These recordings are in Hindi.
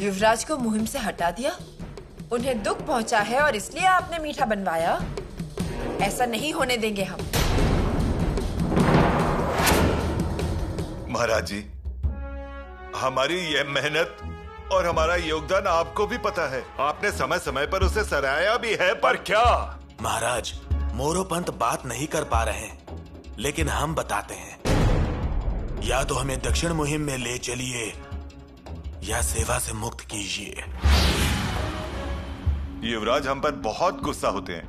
युवराज को मुहिम से हटा दिया, उन्हें दुख पहुंचा है और इसलिए आपने मीठा बनवाया। ऐसा नहीं होने देंगे हम। महाराज जी, हमारी यह मेहनत और हमारा योगदान आपको भी पता है। आपने समय समय पर उसे सराहा भी है, पर क्या? महाराज, मोरोपंत बात नहीं कर पा रहे हैं, लेकिन हम बताते हैं। या तो हमें दक्षिण मुहिम में ले चलिए या सेवा से मुक्त कीजिए। युवराज हम पर बहुत गुस्सा होते हैं,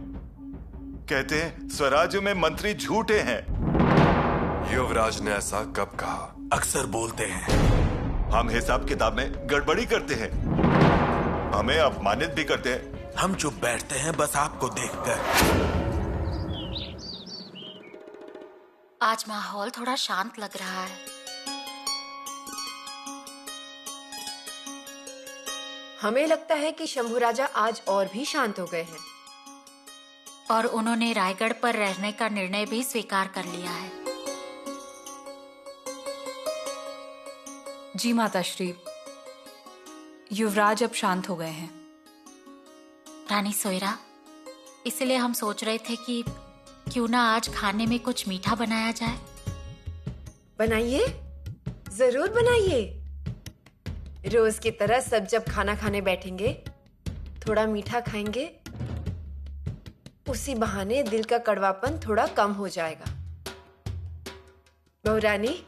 कहते हैं स्वराज्य में मंत्री झूठे हैं। युवराज ने ऐसा कब कहा? अक्सर बोलते हैं। हम हिसाब किताब में गड़बड़ी करते हैं, हमें अपमानित भी करते हैं। हम चुप बैठते हैं बस आपको देखकर। आज माहौल थोड़ा शांत लग रहा है। हमें लगता है कि शंभू राजा आज और भी शांत हो गए हैं और उन्होंने रायगढ़ पर रहने का निर्णय भी स्वीकार कर लिया है। जी माताश्री, युवराज अब शांत हो गए हैं। रानी सोयरा, इसलिए हम सोच रहे थे कि क्यों ना आज खाने में कुछ मीठा बनाया जाए। बनाइए, जरूर बनाइए। रोज की तरह सब जब खाना खाने बैठेंगे थोड़ा मीठा खाएंगे, उसी बहाने दिल का कड़वापन थोड़ा कम हो जाएगा। बहुरानी,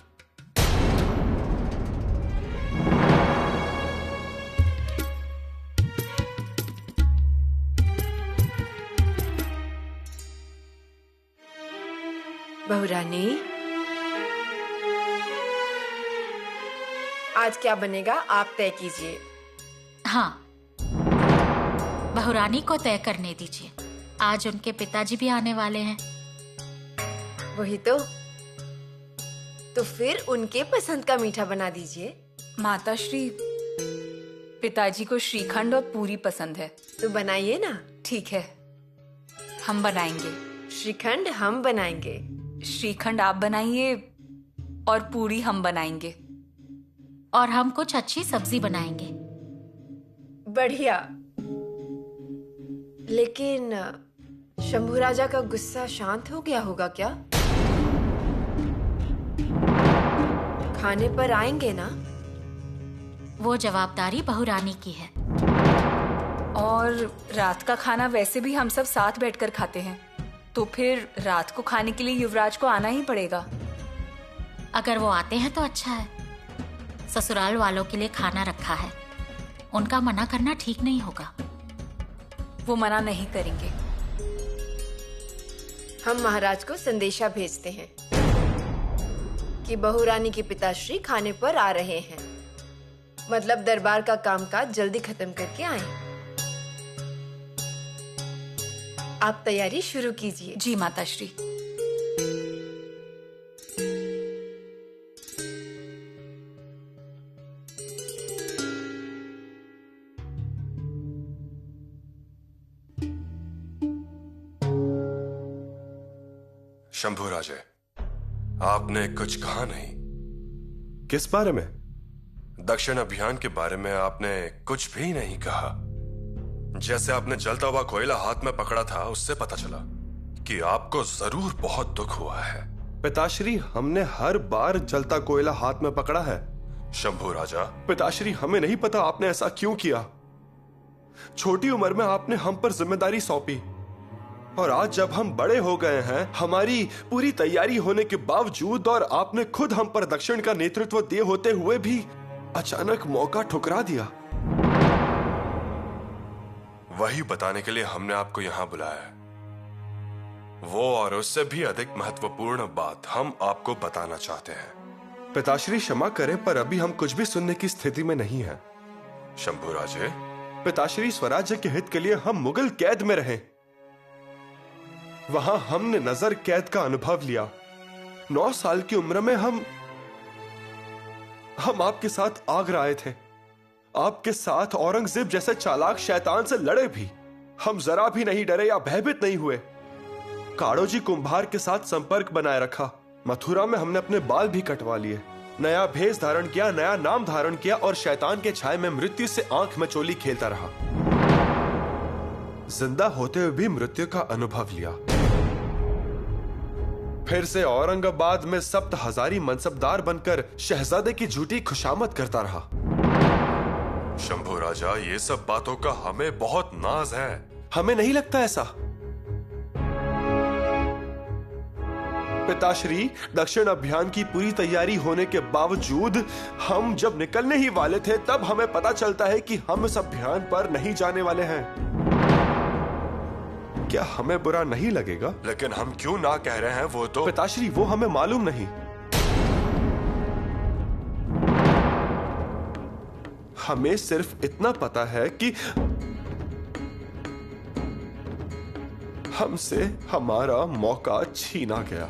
बहुरानी, आज क्या बनेगा आप तय कीजिए। हाँ, बहुरानी को तय करने दीजिए। आज उनके पिताजी भी आने वाले हैं। वही तो फिर उनके पसंद का मीठा बना दीजिए। माताश्री, पिताजी को श्रीखंड और पूरी पसंद है। तो बनाइए ना। ठीक है, हम बनाएंगे। श्रीखंड हम बनाएंगे। श्रीखंड आप बनाइए और पूरी हम बनाएंगे। और हम कुछ अच्छी सब्जी बनाएंगे। बढ़िया। लेकिन शंभू राजा का गुस्सा शांत हो गया होगा क्या? खाने पर आएंगे ना? वो जवाबदारी बहुरानी की है। और रात का खाना वैसे भी हम सब साथ बैठकर खाते हैं, तो फिर रात को खाने के लिए युवराज को आना ही पड़ेगा। अगर वो आते हैं तो अच्छा है। ससुराल वालों के लिए खाना रखा है, उनका मना करना ठीक नहीं होगा। वो मना नहीं करेंगे। हम महाराज को संदेशा भेजते हैं कि बहुरानी के पिताश्री खाने पर आ रहे हैं। मतलब दरबार का कामकाज जल्दी खत्म करके आए। आप तैयारी शुरू कीजिए। जी माताश्री। शंभू राजे, आपने कुछ कहा नहीं। किस बारे में? दक्षिण अभियान के बारे में आपने कुछ भी नहीं कहा। जैसे आपने जलता हुआ कोयला हाथ में पकड़ा था, उससे पता चला कि आपको जरूर बहुत दुख हुआ है। पिताश्री, हमने हर बार जलता कोयला हाथ में पकड़ा है। शंभू राजा। पिताश्री, हमें नहीं पता आपने ऐसा क्यों किया। छोटी उम्र में आपने हम पर जिम्मेदारी सौंपी और आज जब हम बड़े हो गए हैं, हमारी पूरी तैयारी होने के बावजूद और आपने खुद हम पर दक्षिण का नेतृत्व दिए होते हुए भी अचानक मौका ठुकरा दिया। वही बताने के लिए हमने आपको यहां बुलाया है। वो और उससे भी अधिक महत्वपूर्ण बात हम आपको बताना चाहते हैं। पिताश्री, क्षमा करें पर अभी हम कुछ भी सुनने की स्थिति में नहीं हैं। शंभू राजे। पिताश्री, स्वराज्य के हित के लिए हम मुगल कैद में रहे। वहां हमने नजर कैद का अनुभव लिया। 9 साल की उम्र में हम आपके साथ आगरा आए थे। आपके साथ औरंगजेब जैसे चालाक शैतान से लड़े भी। हम जरा भी नहीं डरे या भयभीत नहीं हुए। काड़ोजी कुंभार के साथ संपर्क बनाए रखा। मथुरा में हमने अपने बाल भी कटवा लिए। नया भेष धारण किया, नया नाम धारण किया और शैतान के छाये में मृत्यु से आंख में चोली खेलता रहा। जिंदा होते हुए भी मृत्यु का अनुभव लिया। फिर से औरंगाबाद में सप्त हजारी मनसबदार बनकर शहजादे की झूठी खुशामद करता रहा। शंभू राजा, ये सब बातों का हमें बहुत नाज है। हमें नहीं लगता ऐसा। पिताश्री, दक्षिण अभियान की पूरी तैयारी होने के बावजूद हम जब निकलने ही वाले थे तब हमें पता चलता है कि हम इस अभियान पर नहीं जाने वाले हैं। क्या हमें बुरा नहीं लगेगा? लेकिन हम क्यों ना कह रहे हैं वो तो। पिताश्री, वो हमें मालूम नहीं। हमें सिर्फ इतना पता है कि हमसे हमारा मौका छीना गया।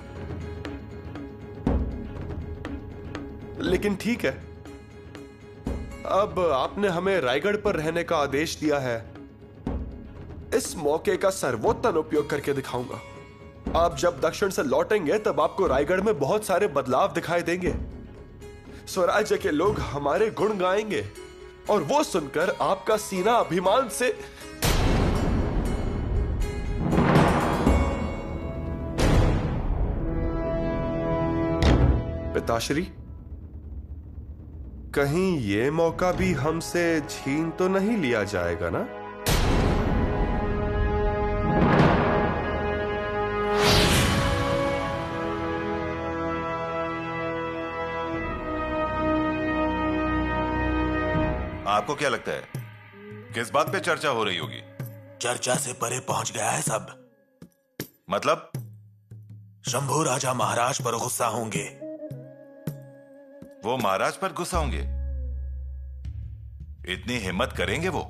लेकिन ठीक है, अब आपने हमें रायगढ़ पर रहने का आदेश दिया है। इस मौके का सर्वोत्तम उपयोग करके दिखाऊंगा। आप जब दक्षिण से लौटेंगे तब आपको रायगढ़ में बहुत सारे बदलाव दिखाई देंगे। स्वराज्य के लोग हमारे गुण गाएंगे और वो सुनकर आपका सीना अभिमान से पिताश्री, कहीं ये मौका भी हमसे छीन तो नहीं लिया जाएगा ना? आपको क्या लगता है किस बात पे चर्चा हो रही होगी? चर्चा से परे पहुंच गया है सब। मतलब? शंभू राजा महाराज पर गुस्सा होंगे। वो महाराज पर गुस्सा होंगे? इतनी हिम्मत करेंगे वो?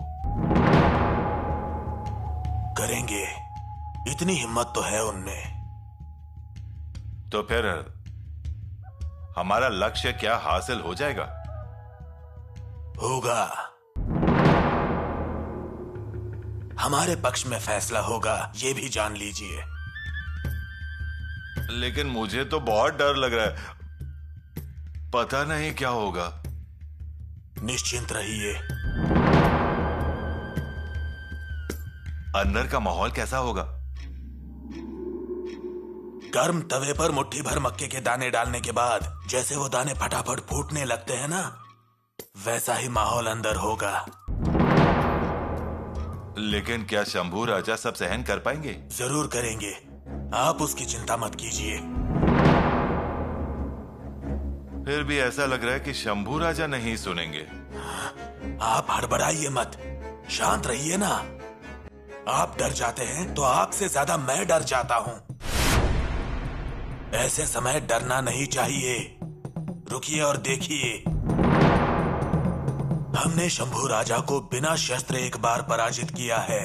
करेंगे, इतनी हिम्मत तो है उनमें। तो फिर हमारा लक्ष्य क्या हासिल हो जाएगा? होगा, हमारे पक्ष में फैसला होगा, ये भी जान लीजिए। लेकिन मुझे तो बहुत डर लग रहा है, पता नहीं क्या होगा। निश्चिंत रहिए। अंदर का माहौल कैसा होगा? गर्म तवे पर मुट्ठी भर मक्के के दाने डालने के बाद जैसे वो दाने फटाफट फूटने लगते हैं ना, वैसा ही माहौल अंदर होगा। लेकिन क्या शंभू राजा सब सहन कर पाएंगे? जरूर करेंगे, आप उसकी चिंता मत कीजिए। फिर भी ऐसा लग रहा है कि शंभू राजा नहीं सुनेंगे। आप हड़बड़ाइए मत, शांत रहिए ना। आप डर जाते हैं तो आपसे ज्यादा मैं डर जाता हूं। ऐसे समय डरना नहीं चाहिए। रुकिए और देखिए, हमने शंभू राजा को बिना शस्त्र एक बार पराजित किया है,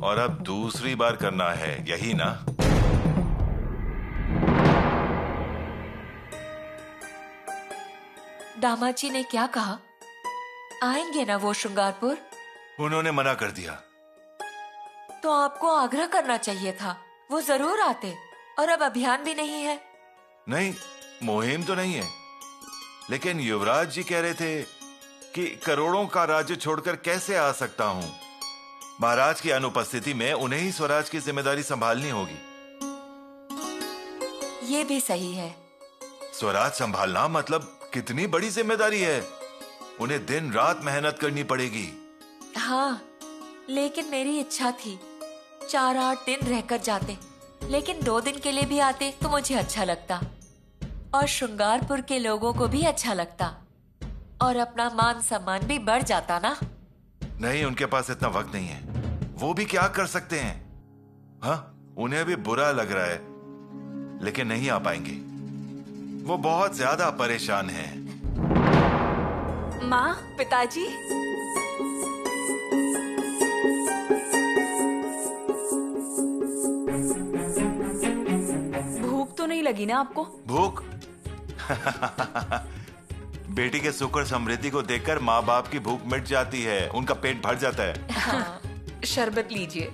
और अब दूसरी बार करना है, यही ना? दामाद जी ने क्या कहा? आएंगे ना वो श्रृंगारपुर? उन्होंने मना कर दिया। तो आपको आग्रह करना चाहिए था, वो जरूर आते। और अब अभियान भी नहीं है। नहीं, मुहिम तो नहीं है, लेकिन युवराज जी कह रहे थे कि करोड़ों का राज्य छोड़कर कैसे आ सकता हूं। महाराज की अनुपस्थिति में उन्हें ही स्वराज की जिम्मेदारी संभालनी होगी। ये भी सही है। स्वराज संभालना मतलब कितनी बड़ी जिम्मेदारी है। उन्हें दिन रात मेहनत करनी पड़ेगी। हाँ, लेकिन मेरी इच्छा थी 4-8 दिन रहकर जाते, लेकिन 2 दिन के लिए भी आते तो मुझे अच्छा लगता और श्रृंगारपुर के लोगों को भी अच्छा लगता और अपना मान सम्मान भी बढ़ जाता ना। नहीं, उनके पास इतना वक्त नहीं है। वो भी क्या कर सकते हैं? हाँ, उन्हें भी बुरा लग रहा है, लेकिन नहीं आ पाएंगे। वो बहुत ज्यादा परेशान हैं। माँ, पिताजी, भूख तो नहीं लगी ना आपको? भूख? बेटी के सुख और समृद्धि को देखकर माँ बाप की भूख मिट जाती है, उनका पेट भर जाता है। हाँ, शरबत लीजिए।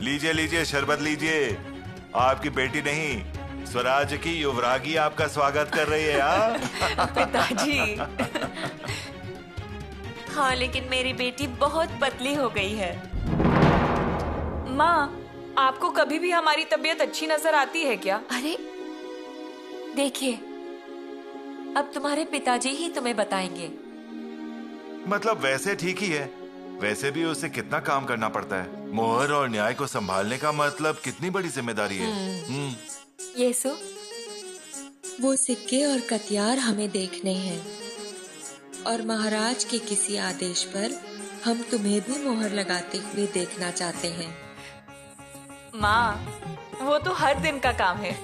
लीजिए लीजिए, शरबत लीजिए। आपकी बेटी नहीं, स्वराज की युवरागी आपका स्वागत कर रही है। हाँ? पिताजी। हाँ, लेकिन मेरी बेटी बहुत पतली हो गई है। माँ, आपको कभी भी हमारी तबीयत अच्छी नजर आती है क्या? अरे देखिए, अब तुम्हारे पिताजी ही तुम्हें बताएंगे। मतलब वैसे ठीक ही है, वैसे भी उसे कितना काम करना पड़ता है। मोहर और न्याय को संभालने का मतलब कितनी बड़ी जिम्मेदारी है। येसु, वो सिक्के और कतियार हमें देखने हैं और महाराज के किसी आदेश पर हम तुम्हें भी मोहर लगाते हुए देखना चाहते हैं। माँ, वो तो हर दिन का काम है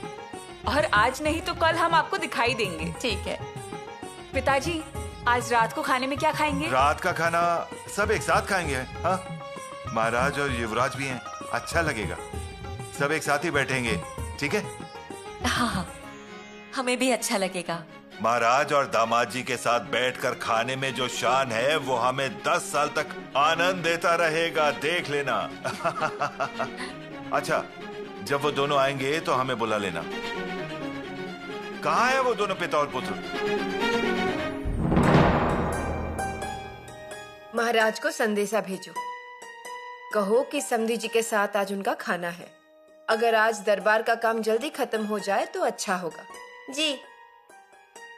और आज नहीं तो कल हम आपको दिखाई देंगे। ठीक है। पिताजी, आज रात को खाने में क्या खाएंगे? रात का खाना सब एक साथ खाएंगे। हाँ, महाराज और युवराज भी हैं, अच्छा लगेगा। सब एक साथ ही बैठेंगे, ठीक है? हाँ, हमें भी अच्छा लगेगा। महाराज और दामाद जी के साथ बैठकर खाने में जो शान है वो हमें 10 साल तक आनंद देता रहेगा, देख लेना। अच्छा, जब वो दोनों आएंगे तो हमें बुला लेना। कहाँ है वो दोनों पिता और पुत्र? महाराज को संदेशा भेजो, कहो कि समधी जी के साथ आज उनका खाना है। अगर आज दरबार का काम जल्दी खत्म हो जाए तो अच्छा होगा। जी,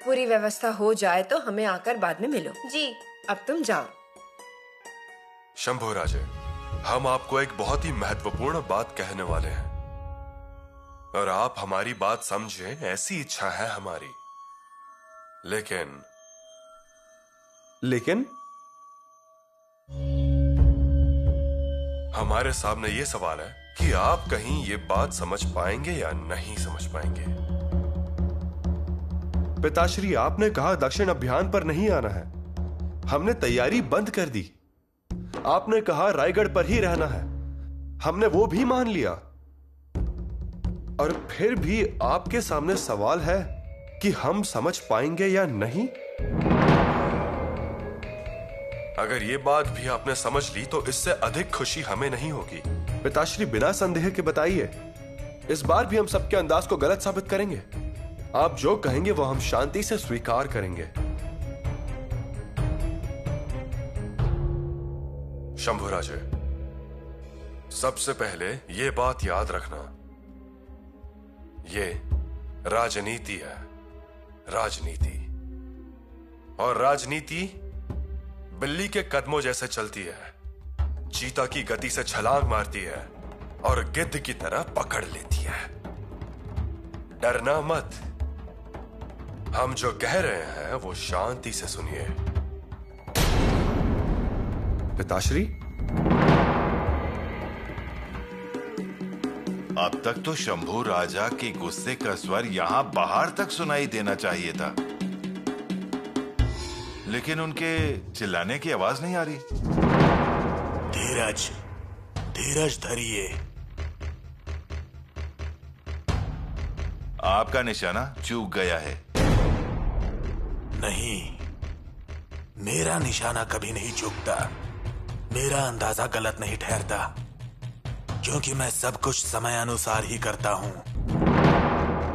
पूरी व्यवस्था हो जाए तो हमें आकर बाद में मिलो। जी, अब तुम जाओ। शंभू राजे, हम आपको एक बहुत ही महत्वपूर्ण बात कहने वाले हैं और आप हमारी बात समझें, ऐसी इच्छा है हमारी। लेकिन हमारे सामने ये सवाल है कि आप कहीं ये बात समझ पाएंगे या नहीं समझ पाएंगे। पिताश्री, आपने कहा दक्षिण अभियान पर नहीं आना है। हमने तैयारी बंद कर दी। आपने कहा रायगढ़ पर ही रहना है, हमने वो भी मान लिया। और फिर भी आपके सामने सवाल है कि हम समझ पाएंगे या नहीं। अगर ये बात भी आपने समझ ली तो इससे अधिक खुशी हमें नहीं होगी। पिताश्री, बिना संदेह के बताइए, इस बार भी हम सबके अंदाज को गलत साबित करेंगे। आप जो कहेंगे वो हम शांति से स्वीकार करेंगे। शंभू राजे, सबसे पहले ये बात याद रखना, ये राजनीति है, राजनीति। और राजनीति बिल्ली के कदमों जैसे चलती है, चीता की गति से छलांग मारती है और गिद्ध की तरह पकड़ लेती है। डरना मत, हम जो कह रहे हैं वो शांति से सुनिए। पिताश्री, अब तक तो शंभू राजा के गुस्से का स्वर यहां बाहर तक सुनाई देना चाहिए था, लेकिन उनके चिल्लाने की आवाज नहीं आ रही। धीरज, धीरज धरिए। आपका निशाना चूक गया है। नहीं, मेरा निशाना कभी नहीं चूकता। मेरा अंदाजा गलत नहीं ठहरता, क्योंकि मैं सब कुछ समय अनुसार ही करता हूं।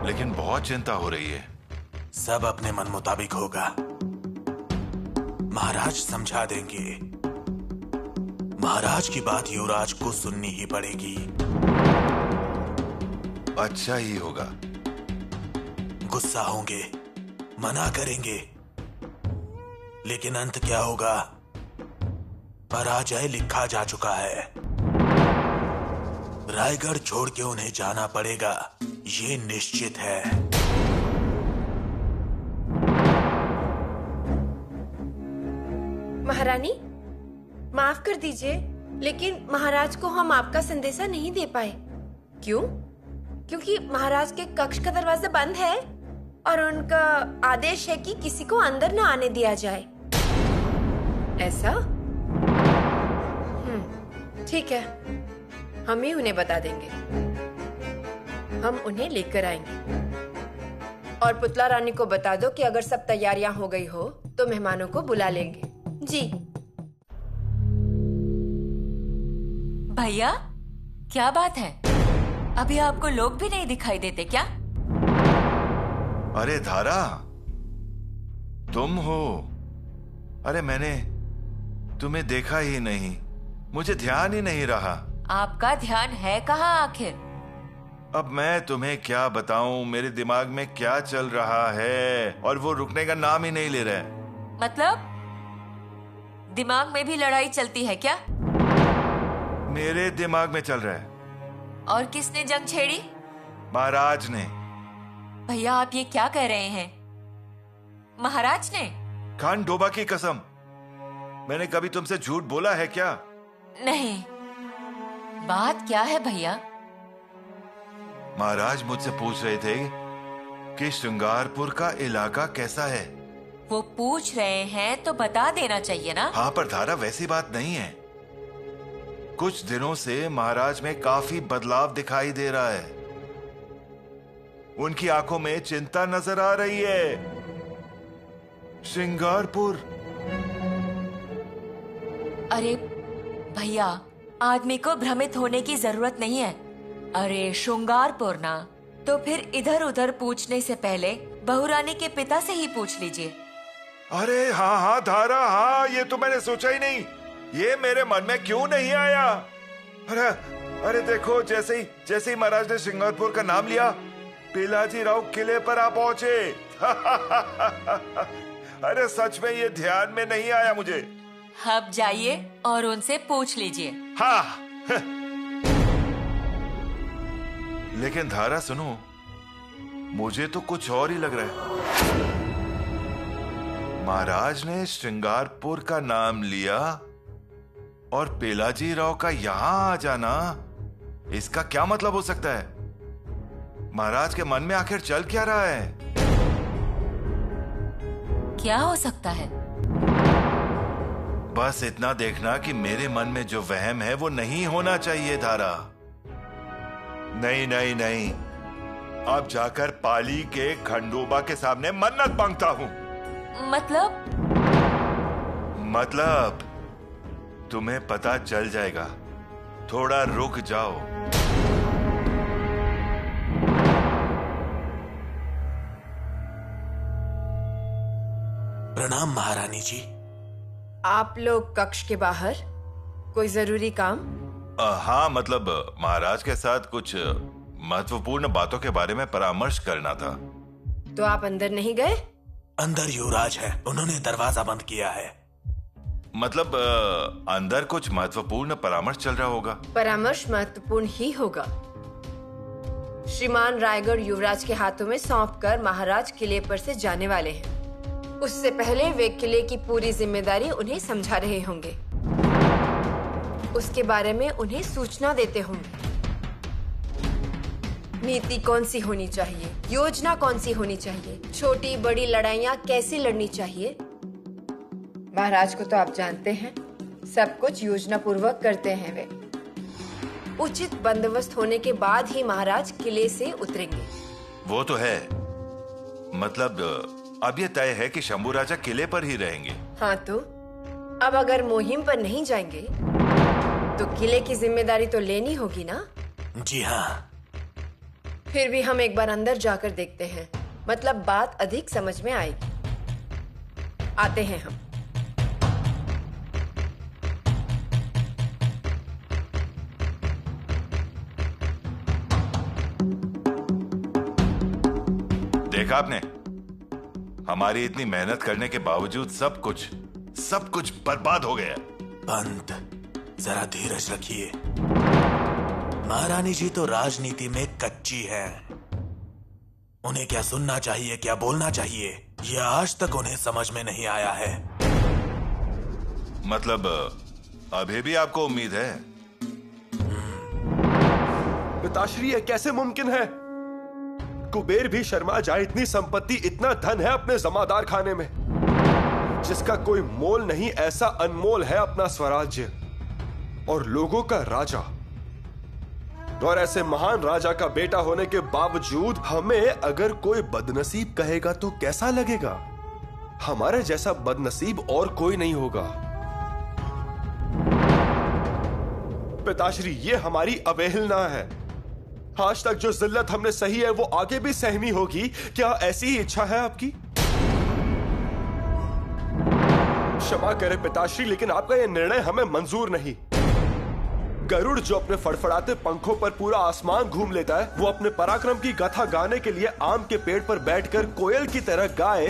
लेकिन बहुत चिंता हो रही है। सब अपने मन मुताबिक होगा। महाराज समझा देंगे। महाराज की बात युवराज को सुननी ही पड़ेगी। अच्छा ही होगा। गुस्सा होंगे, मना करेंगे, लेकिन अंत क्या होगा? पराजय लिखा जा चुका है। रायगढ़ छोड़ के उन्हें जाना पड़ेगा, ये निश्चित है। महारानी, माफ कर दीजिए, लेकिन महाराज को हम आपका संदेशा नहीं दे पाए। क्यों? क्योंकि महाराज के कक्ष का दरवाजा बंद है और उनका आदेश है कि किसी को अंदर न आने दिया जाए। ऐसा? ठीक है, हम ही उन्हें बता देंगे। हम उन्हें लेकर आएंगे। और पुतला रानी को बता दो कि अगर सब तैयारियां हो गई हो तो मेहमानों को बुला लेंगे। जी। भैया, क्या बात है? अभी आपको लोग भी नहीं दिखाई देते क्या? अरे धारा, तुम हो। अरे मैंने तुम्हें देखा ही नहीं, मुझे ध्यान ही नहीं रहा। आपका ध्यान है कहाँ आखिर? अब मैं तुम्हें क्या बताऊं, मेरे दिमाग में क्या चल रहा है और वो रुकने का नाम ही नहीं ले रहा है। मतलब दिमाग में भी लड़ाई चलती है क्या? मेरे दिमाग में चल रहा है। और किसने जंग छेड़ी? महाराज ने। भैया आप ये क्या कह रहे हैं? महाराज ने? खान डोबा की कसम, मैंने कभी तुमसे झूठ बोला है क्या? नहीं। बात क्या है भैया? महाराज मुझसे पूछ रहे थे कि श्रृंगारपुर का इलाका कैसा है। वो पूछ रहे हैं तो बता देना चाहिए ना। हाँ, पर धारा वैसी बात नहीं है। कुछ दिनों से महाराज में काफी बदलाव दिखाई दे रहा है। उनकी आंखों में चिंता नजर आ रही है। श्रृंगारपुर। अरे भैया, आदमी को भ्रमित होने की जरूरत नहीं है। अरे श्रृंगारपुर ना, तो फिर इधर उधर पूछने से पहले बहुरानी के पिता से ही पूछ लीजिए। अरे हाँ हाँ धारा, हाँ ये तो मैंने सोचा ही नहीं। ये मेरे मन में क्यों नहीं आया? अरे अरे देखो, जैसे ही महाराज ने श्रृंगारपुर का नाम लिया, पिलाजी राव किले पर आ पहुंचे। अरे सच में ये ध्यान में नहीं आया मुझे। अब जाइए और उनसे पूछ लीजिए। हाँ। लेकिन धारा सुनो, मुझे तो कुछ और ही लग रहा है। महाराज ने श्रृंगारपुर का नाम लिया और पिलाजी राव का यहां आ जाना, इसका क्या मतलब हो सकता है? महाराज के मन में आखिर चल क्या रहा है? क्या हो सकता है? बस इतना देखना कि मेरे मन में जो वहम है वो नहीं होना चाहिए धारा। नहीं नहीं नहीं, अब जाकर पाली के खंडोबा के सामने मन्नत मांगता हूं। मतलब तुम्हें पता चल जाएगा, थोड़ा रुक जाओ। प्रणाम महारानी जी। आप लोग कक्ष के बाहर कोई जरूरी काम? हाँ, मतलब महाराज के साथ कुछ महत्वपूर्ण बातों के बारे में परामर्श करना था। तो आप अंदर नहीं गए? अंदर युवराज है, उन्होंने दरवाजा बंद किया है। मतलब अंदर कुछ महत्वपूर्ण परामर्श चल रहा होगा। परामर्श महत्वपूर्ण ही होगा। श्रीमान रायगढ़ युवराज के हाथों में सौंपकर महाराज किले पर से जाने वाले हैं। उससे पहले वे किले की पूरी जिम्मेदारी उन्हें समझा रहे होंगे। उसके बारे में उन्हें सूचना देते होंगे। नीति कौन सी होनी चाहिए, योजना कौन सी होनी चाहिए, छोटी बड़ी लड़ाइयाँ कैसी लड़नी चाहिए। महाराज को तो आप जानते हैं, सब कुछ योजना पूर्वक करते हैं वे। उचित बंदोबस्त होने के बाद ही महाराज किले से उतरेंगे। वो तो है, मतलब अब ये तय है कि शंभू राजा किले पर ही रहेंगे। हाँ, तो अब अगर मुहिम पर नहीं जाएंगे तो किले की जिम्मेदारी तो लेनी होगी ना। जी हाँ। फिर भी हम एक बार अंदर जाकर देखते हैं, मतलब बात अधिक समझ में आएगी। आते हैं हम। देखा आपने, हमारी इतनी मेहनत करने के बावजूद सब कुछ बर्बाद हो गया। पंत, जरा धीरज रखिए। महारानी जी तो राजनीति में कच्ची हैं। उन्हें क्या सुनना चाहिए, क्या बोलना चाहिए, यह आज तक उन्हें समझ में नहीं आया है। मतलब अभी भी आपको उम्मीद है? पिताश्री, यह कैसे मुमकिन है? कुबेर भी शर्मा जाए इतनी संपत्ति, इतना धन है अपने जमादार खाने में जिसका कोई मोल नहीं। ऐसा अनमोल है अपना स्वराज्य और लोगों का राजा। और ऐसे महान राजा का बेटा होने के बावजूद हमें अगर कोई बदनसीब कहेगा तो कैसा लगेगा? हमारे जैसा बदनसीब और कोई नहीं होगा। पिताश्री, ये हमारी अवहेलना है। आज तक जो जिल्लत हमने सही है वो आगे भी सहनी होगी। क्या ऐसी ही इच्छा है आपकी? क्षमा करें पिताश्री, लेकिन आपका यह निर्णय हमें मंजूर नहीं। गरुड़ जो अपने फड़फड़ाते पंखों पर पूरा आसमान घूम लेता है, वो अपने पराक्रम की गाथा गाने के लिए आम के पेड़ पर बैठकर कोयल की तरह गाए,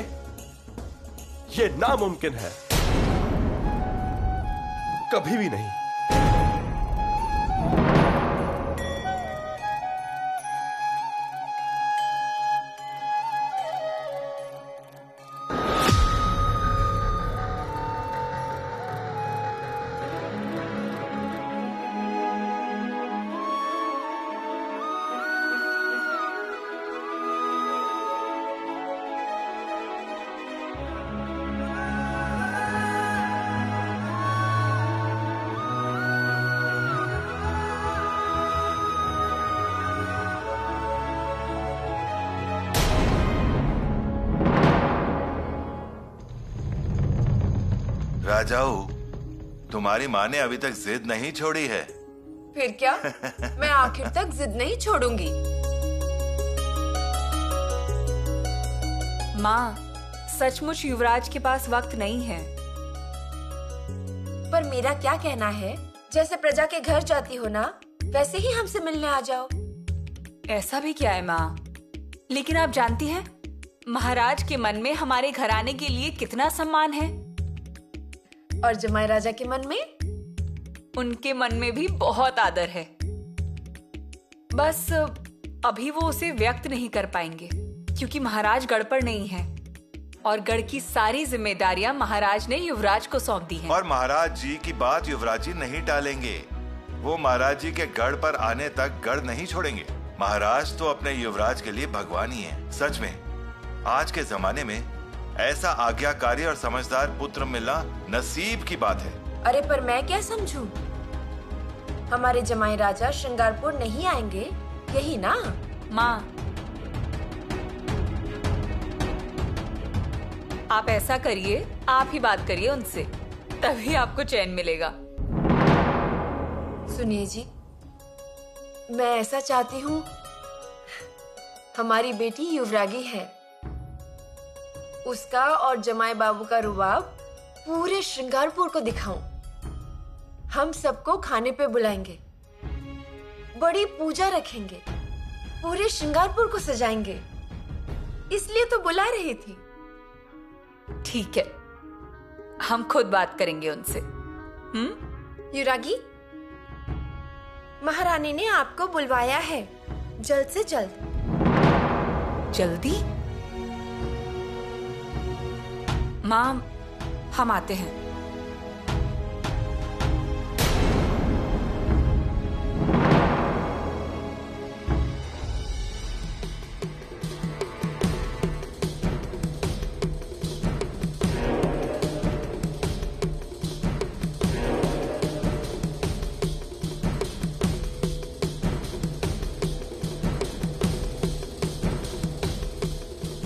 ये नामुमकिन है। कभी भी नहीं। राजाओ, तुम्हारी माँ ने अभी तक जिद नहीं छोड़ी है। फिर क्या? मैं आखिर तक जिद नहीं छोड़ूंगी। माँ, सचमुच युवराज के पास वक्त नहीं है। पर मेरा क्या कहना है, जैसे प्रजा के घर जाती हो ना, वैसे ही हमसे मिलने आ जाओ। ऐसा भी क्या है माँ? लेकिन आप जानती हैं, महाराज के मन में हमारे घराने के लिए कितना सम्मान है। और जमाई राजा के मन में? उनके मन में भी बहुत आदर है। बस अभी वो उसे व्यक्त नहीं कर पाएंगे क्योंकि महाराज गढ़ पर नहीं है और गढ़ की सारी जिम्मेदारियां महाराज ने युवराज को सौंप दी हैं। और महाराज जी की बात युवराज जी नहीं टालेंगे। वो महाराज जी के गढ़ पर आने तक गढ़ नहीं छोड़ेंगे। महाराज तो अपने युवराज के लिए भगवान ही है। सच में आज के जमाने में ऐसा आज्ञाकारी और समझदार पुत्र मिलना नसीब की बात है। अरे पर मैं क्या समझूं? हमारे जमाई राजा श्रृंगारपुर नहीं आएंगे, यही ना? माँ, आप ऐसा करिए, आप ही बात करिए उनसे, तभी आपको चैन मिलेगा। सुनिए जी, मैं ऐसा चाहती हूँ, हमारी बेटी युवरागी है, उसका और जमाई बाबू का रुबाब पूरे श्रृंगारपुर को दिखाऊं। हम सबको खाने पे बुलाएंगे, बड़ी पूजा रखेंगे, पूरे श्रृंगारपुर को सजाएंगे। इसलिए तो बुला रही थी। ठीक है, हम खुद बात करेंगे उनसे। युवरागी, महारानी ने आपको बुलवाया है, जल्द से जल्द। जल्दी? माँ, हम आते हैं।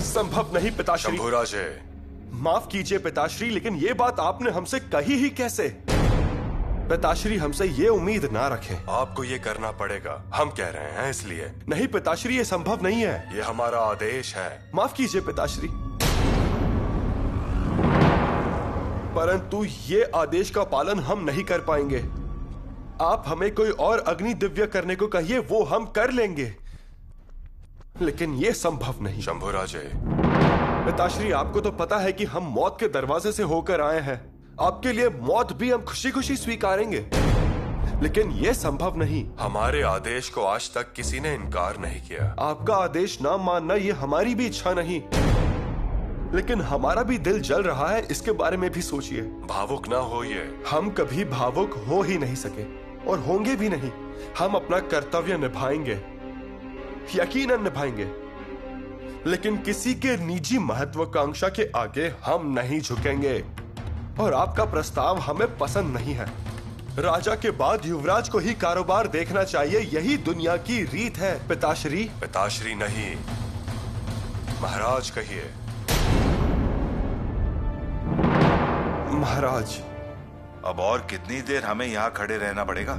संभव नहीं पिताश्री। शंभुराजे, माफ कीजिए पिताश्री, लेकिन ये बात आपने हमसे कही ही कैसे? पिताश्री, हमसे ये उम्मीद ना रखें। आपको ये करना पड़ेगा, हम कह रहे हैं इसलिए। नहीं पिताश्री, ये संभव नहीं है। ये हमारा आदेश है। माफ कीजिए पिताश्री, परंतु ये आदेश का पालन हम नहीं कर पाएंगे। आप हमें कोई और अग्नि दिव्य करने को कहिए, वो हम कर लेंगे, लेकिन ये संभव नहीं। शंभुराजे, पिताश्री, आपको तो पता है कि हम मौत के दरवाजे से होकर आए हैं। आपके लिए मौत भी हम खुशी खुशी स्वीकारेंगे, लेकिन यह संभव नहीं। हमारे आदेश को आज तक किसी ने इनकार नहीं किया। आपका आदेश ना मानना ये हमारी भी इच्छा नहीं, लेकिन हमारा भी दिल जल रहा है, इसके बारे में भी सोचिए। भावुक ना होइए। हम कभी भावुक हो ही नहीं सके और होंगे भी नहीं। हम अपना कर्तव्य निभाएंगे, यकीनन निभाएंगे, लेकिन किसी के निजी महत्वाकांक्षा के आगे हम नहीं झुकेंगे। और आपका प्रस्ताव हमें पसंद नहीं है। राजा के बाद युवराज को ही कारोबार देखना चाहिए, यही दुनिया की रीत है। पिताश्री। पिताश्री नहीं, महाराज कहिए। महाराज। अब और कितनी देर हमें यहाँ खड़े रहना पड़ेगा?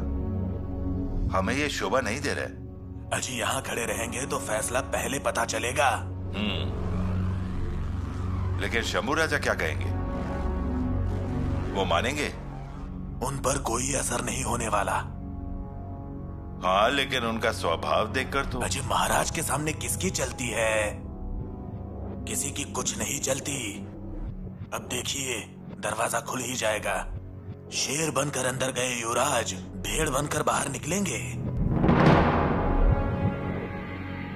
हमें ये शोभा नहीं दे रहे। अजी यहाँ खड़े रहेंगे तो फैसला पहले पता चलेगा। लेकिन शंभू राजा क्या कहेंगे? वो मानेंगे? उन पर कोई असर नहीं होने वाला। हाँ, लेकिन उनका स्वभाव देखकर तो। अजी महाराज के सामने किसकी चलती है? किसी की कुछ नहीं चलती। अब देखिए दरवाजा खुल ही जाएगा। शेर बनकर अंदर गए युवराज भेड़ बनकर बाहर निकलेंगे।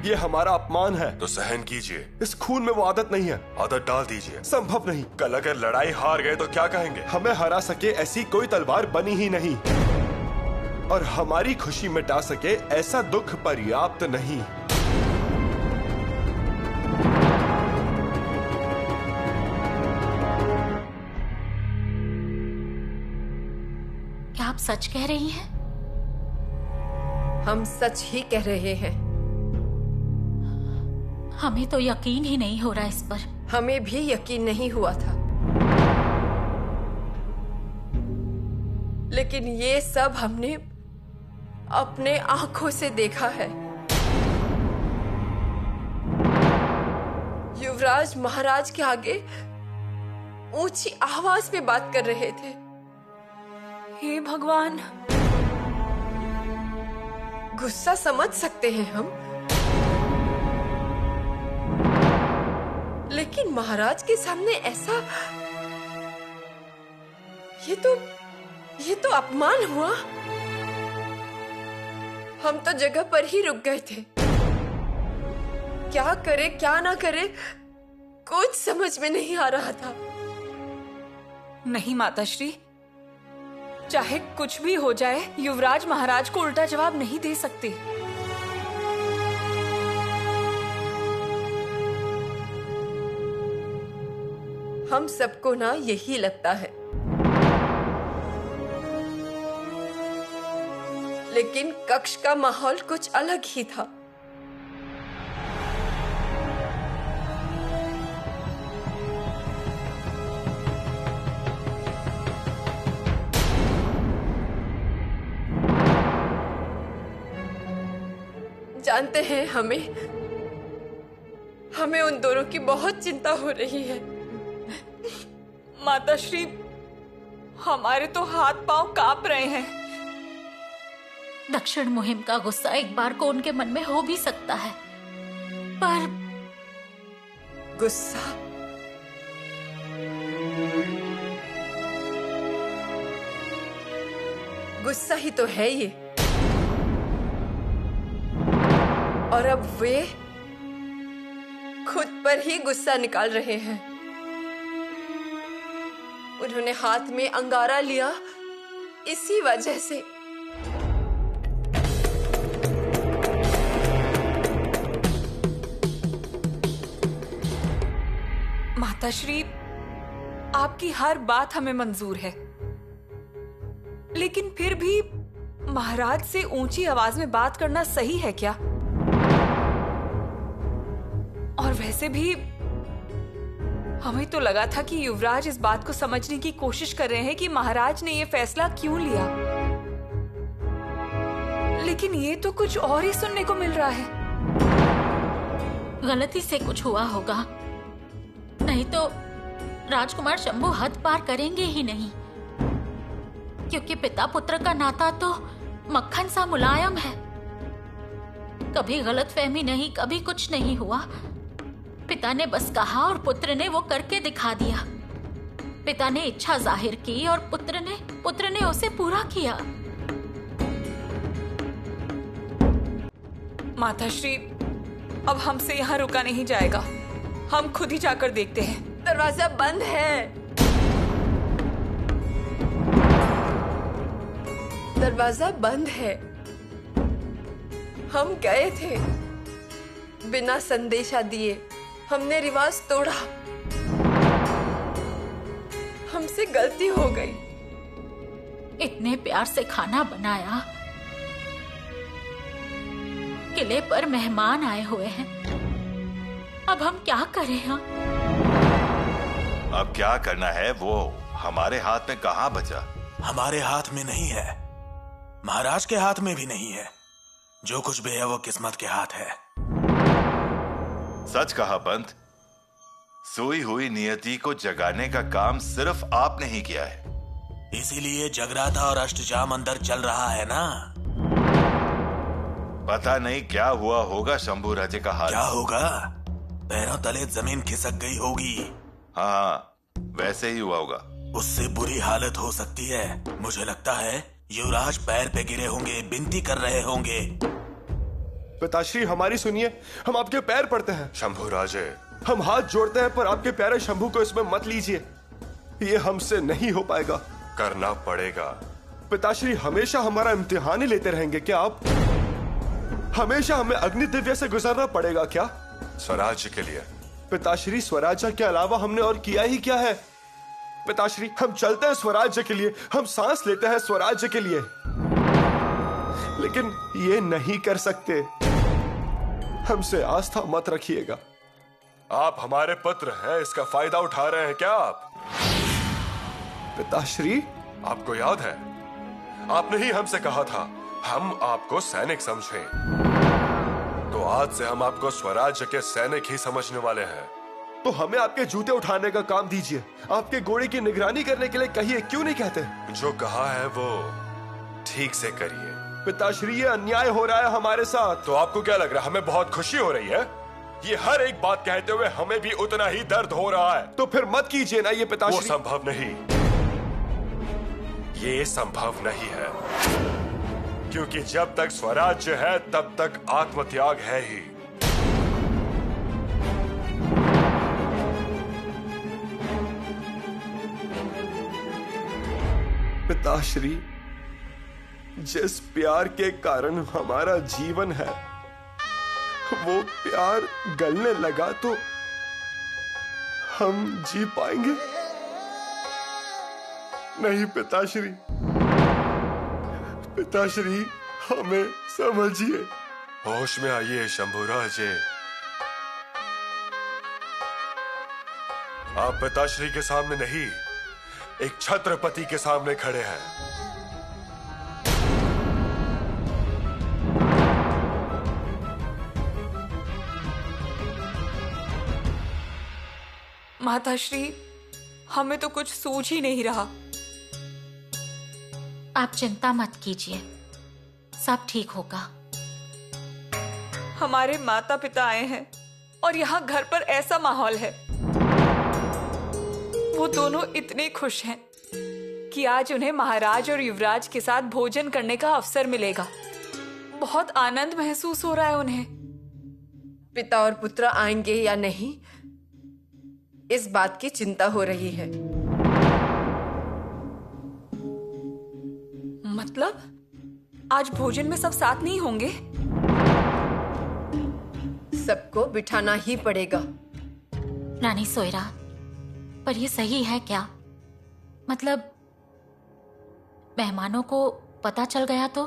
ये हमारा अपमान है। तो सहन कीजिए। इस खून में वो आदत नहीं है। आदत डाल दीजिए। संभव नहीं। कल अगर लड़ाई हार गए तो क्या कहेंगे? हमें हरा सके ऐसी कोई तलवार बनी ही नहीं, और हमारी खुशी मिटा सके ऐसा दुख पर्याप्त नहीं। क्या आप सच कह रही हैं? हम सच ही कह रहे हैं। हमें तो यकीन ही नहीं हो रहा इस पर। हमें भी यकीन नहीं हुआ था, लेकिन ये सब हमने अपने आंखों से देखा है। युवराज महाराज के आगे ऊंची आवाज में बात कर रहे थे। हे भगवान! गुस्सा समझ सकते हैं हम, लेकिन महाराज के सामने ऐसा, ये तो अपमान हुआ। हम तो जगह पर ही रुक गए थे। क्या करे क्या ना करे कुछ समझ में नहीं आ रहा था। नहीं माताश्री, चाहे कुछ भी हो जाए युवराज महाराज को उल्टा जवाब नहीं दे सकते। हम सबको ना यही लगता है, लेकिन कक्ष का माहौल कुछ अलग ही था। जानते हैं, हमें उन दोनों की बहुत चिंता हो रही है। माताश्री, हमारे तो हाथ पांव कांप रहे हैं। दक्षिण मुहिम का गुस्सा एक बार को उनके मन में हो भी सकता है, पर गुस्सा? गुस्सा ही तो है ये। और अब वे खुद पर ही गुस्सा निकाल रहे हैं। उन्होंने हाथ में अंगारा लिया इसी वजह से। माताश्री, आपकी हर बात हमें मंजूर है, लेकिन फिर भी महाराज से ऊंची आवाज में बात करना सही है क्या? और वैसे भी हमें तो लगा था कि युवराज इस बात को समझने की कोशिश कर रहे हैं कि महाराज ने ये फैसला क्यों लिया, लेकिन ये तो कुछ और ही सुनने को मिल रहा है। गलती से कुछ हुआ होगा, नहीं तो राजकुमार शंभू हद पार करेंगे ही नहीं, क्योंकि पिता पुत्र का नाता तो मक्खन सा मुलायम है। कभी गलतफहमी नहीं, कभी कुछ नहीं हुआ। पिता ने बस कहा और पुत्र ने वो करके दिखा दिया। पिता ने इच्छा जाहिर की और पुत्र ने उसे पूरा किया। माताश्री, अब हमसे यहाँ रुका नहीं जाएगा। हम खुद ही जाकर देखते हैं। दरवाजा बंद है। दरवाजा बंद है। हम गए थे बिना संदेशा दिए। हमने रिवाज तोड़ा। हमसे गलती हो गई। इतने प्यार से खाना बनाया, किले पर मेहमान आए हुए हैं, अब हम क्या करें? हाँ, अब क्या करना है वो हमारे हाथ में कहाँ बचा। हमारे हाथ में नहीं है, महाराज के हाथ में भी नहीं है। जो कुछ भी है वो किस्मत के हाथ है। सच कहा पंत। सोई हुई नियति को जगाने का काम सिर्फ आपने ही किया है। इसीलिए जगराता और अष्टजाम अंदर चल रहा है ना। पता नहीं क्या हुआ होगा शंभू राजे का हाल। क्या होगा? पैरों तले जमीन खिसक गई होगी। हाँ, वैसे ही हुआ होगा। उससे बुरी हालत हो सकती है। मुझे लगता है युवराज पैर पे गिरे होंगे, विनती कर रहे होंगे। पिताश्री हमारी सुनिए, हम आपके पैर पड़ते हैं। शंभू राजे, हम हाथ जोड़ते हैं, पर आपके प्यारे शंभू को इसमें मत लीजिए। ये हमसे नहीं हो पाएगा। करना पड़ेगा। पिताश्री हमेशा हमारा इम्तिहान ही लेते रहेंगे क्या आप? हमेशा हमें अग्नि दिव्य से गुजरना पड़ेगा क्या? स्वराज्य के लिए। पिताश्री स्वराज्य के अलावा हमने और किया ही क्या है? पिताश्री हम चलते हैं स्वराज्य के लिए, हम सांस लेते हैं स्वराज्य के लिए, लेकिन ये नहीं कर सकते। हमसे आस्था मत रखिएगा। आप हमारे पुत्र हैं, इसका फायदा उठा रहे हैं क्या आप? पिताश्री आपको याद है, आपने ही हमसे कहा था हम आपको सैनिक समझें। तो आज से हम आपको स्वराज्य के सैनिक ही समझने वाले हैं। तो हमें आपके जूते उठाने का काम दीजिए, आपके घोड़े की निगरानी करने के लिए कहिए, क्यों नहीं कहते? जो कहा है वो ठीक से करिए। पिताश्री ये अन्याय हो रहा है हमारे साथ। तो आपको क्या लग रहा है हमें बहुत खुशी हो रही है? ये हर एक बात कहते हुए हमें भी उतना ही दर्द हो रहा है। तो फिर मत कीजिए ना ये वो पिताश्री। संभव नहीं, ये संभव नहीं है, क्योंकि जब तक स्वराज्य है तब तक आत्मत्याग है ही। पिताश्री जिस प्यार के कारण हमारा जीवन है, वो प्यार गलने लगा तो हम जी पाएंगे नहीं? पिताश्री, पिताश्री हमें समझिए। होश में आइए शंभू राजे। आप पिताश्री के सामने नहीं, एक छत्रपति के सामने खड़े हैं। माताश्री, हमें तो कुछ सूझ ही नहीं रहा। आप चिंता मत कीजिए, सब ठीक होगा। हमारे माता पिता आए हैं और यहाँ घर पर ऐसा माहौल है। वो दोनों इतने खुश हैं कि आज उन्हें महाराज और युवराज के साथ भोजन करने का अवसर मिलेगा। बहुत आनंद महसूस हो रहा है उन्हें। पिता और पुत्र आएंगे या नहीं, इस बात की चिंता हो रही है। मतलब आज भोजन में सब साथ नहीं होंगे? सबको बिठाना ही पड़ेगा। रानी सोयरा, पर ये सही है क्या? मतलब मेहमानों को पता चल गया तो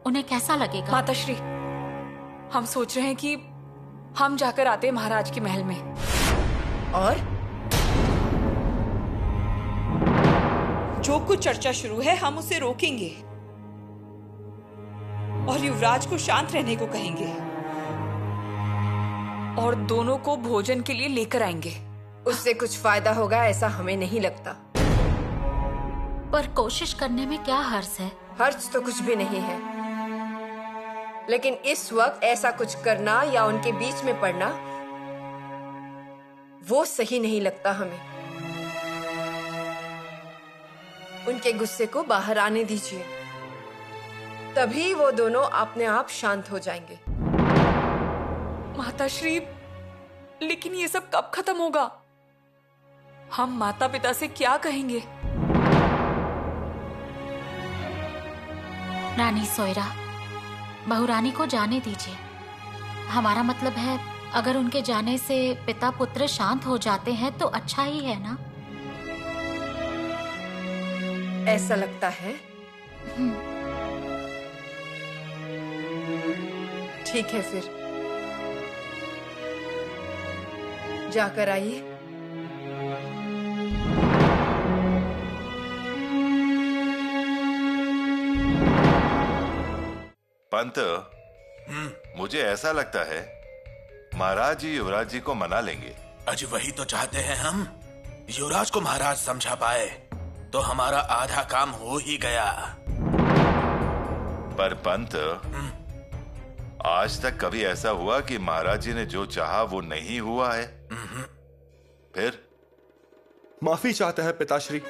उन्हें कैसा लगेगा? माताश्री, हम सोच रहे हैं कि हम जाकर आते हैं महाराज के महल में। और जो कुछ चर्चा शुरू है हम उसे रोकेंगे और युवराज को शांत रहने को कहेंगे और दोनों को भोजन के लिए लेकर आएंगे। उससे कुछ फायदा होगा ऐसा हमें नहीं लगता। पर कोशिश करने में क्या हर्ज है? हर्ज तो कुछ भी नहीं है, लेकिन इस वक्त ऐसा कुछ करना या उनके बीच में पड़ना, वो सही नहीं लगता हमें। उनके गुस्से को बाहर आने दीजिए, तभी वो दोनों अपने आप शांत हो जाएंगे। माताश्री, लेकिन ये सब कब खत्म होगा? हम माता पिता से क्या कहेंगे? रानी सोयरा, बहुरानी को जाने दीजिए। हमारा मतलब है अगर उनके जाने से पिता पुत्र शांत हो जाते हैं तो अच्छा ही है ना? ऐसा लगता है। ठीक है, फिर जाकर आइए। पंत, मुझे ऐसा लगता है महाराज जी युवराज जी को मना लेंगे। अजी वही तो चाहते हैं हम। युवराज को महाराज समझा पाए तो हमारा आधा काम हो ही गया। पर पंत, आज तक कभी ऐसा हुआ कि महाराज जी ने जो चाहा वो नहीं हुआ है? फिर माफी चाहते हैं पिताश्री।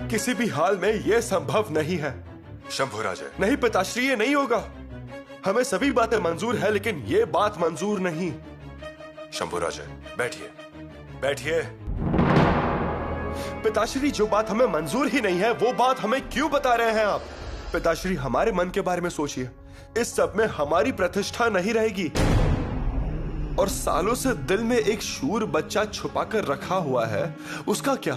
किसी भी हाल में यह संभव नहीं है। शंभुराजे, नहीं पिताश्री, ये नहीं होगा। हमें सभी बातें मंजूर है लेकिन ये बात मंजूर नहीं। शंभुराजे, बैठिए बैठिए। पिताश्री, जो बात हमें मंजूर ही नहीं है वो बात हमें क्यों बता रहे हैं आप? पिताश्री, हमारे मन के बारे में सोचिए। इस सब में हमारी प्रतिष्ठा नहीं रहेगी। और सालों से दिल में एक शूर बच्चा छुपा कर रखा हुआ है, उसका क्या?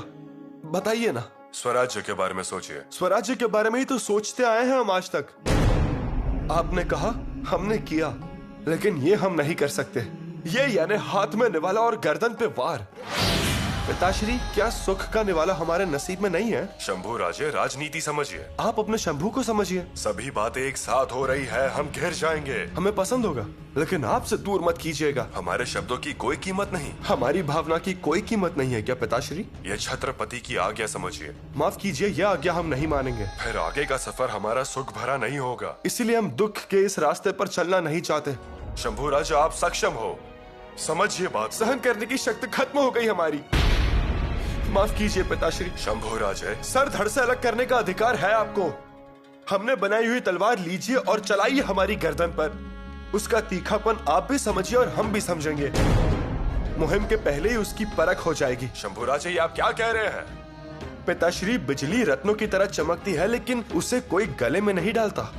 बताइए ना। स्वराज्य के बारे में सोचिए। स्वराज्य के बारे में ही तो सोचते आए हैं हम आज तक। आपने कहा, हमने किया, लेकिन ये हम नहीं कर सकते। ये यानी हाथ में निवाला और गर्दन पे वार। पिताश्री, क्या सुख का निवाला हमारे नसीब में नहीं है? शंभुराजे, राजनीति समझिए। आप अपने शंभू को समझिए। सभी बातें एक साथ हो रही है, हम घिर जाएंगे। हमें पसंद होगा लेकिन आपसे दूर मत कीजिएगा। हमारे शब्दों की कोई कीमत नहीं। हमारी भावना की कोई कीमत नहीं है क्या पिताश्री? ये छत्रपति की आज्ञा समझिए। माफ कीजिए, यह आज्ञा हम नहीं मानेंगे। फिर आगे का सफर हमारा सुख भरा नहीं होगा। इसीलिए हम दुख के इस रास्ते पर चलना नहीं चाहते। शंभुराजे, आप सक्षम हो, समझिए बात। सहन करने की शक्ति खत्म हो गई हमारी। माफ कीजिए पिताश्री। शंभुराजे, सर धड़ से अलग करने का अधिकार है आपको। हमने बनाई हुई तलवार लीजिए और चलाइए हमारी गर्दन पर। उसका तीखापन आप भी समझिए और हम भी समझेंगे। मुहिम के पहले ही उसकी परख हो जाएगी। शंभुराजे, ये आप क्या कह रहे हैं? पिताश्री, बिजली रत्नों की तरह चमकती है लेकिन उसे कोई गले में नहीं डालता।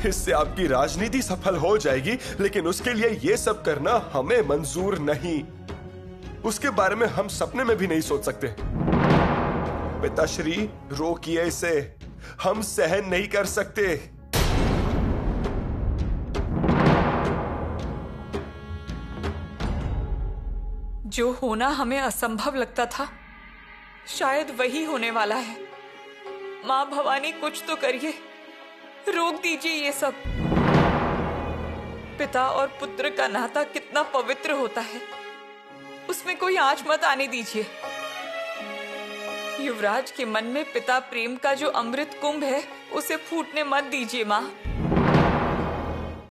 इससे आपकी राजनीति सफल हो जाएगी लेकिन उसके लिए ये सब करना हमें मंजूर नहीं। उसके बारे में हम सपने में भी नहीं सोच सकते। पिताश्री, रोकिए इसे, हम सहन नहीं कर सकते। जो होना हमें असंभव लगता था, शायद वही होने वाला है। माँ भवानी, कुछ तो करिए, रोक दीजिए ये सब। पिता और पुत्र का नाता कितना पवित्र होता है, उसमें कोई आंच मत आने दीजिए। युवराज के मन में पिता प्रेम का जो अमृत कुंभ है, उसे फूटने मत दीजिए माँ।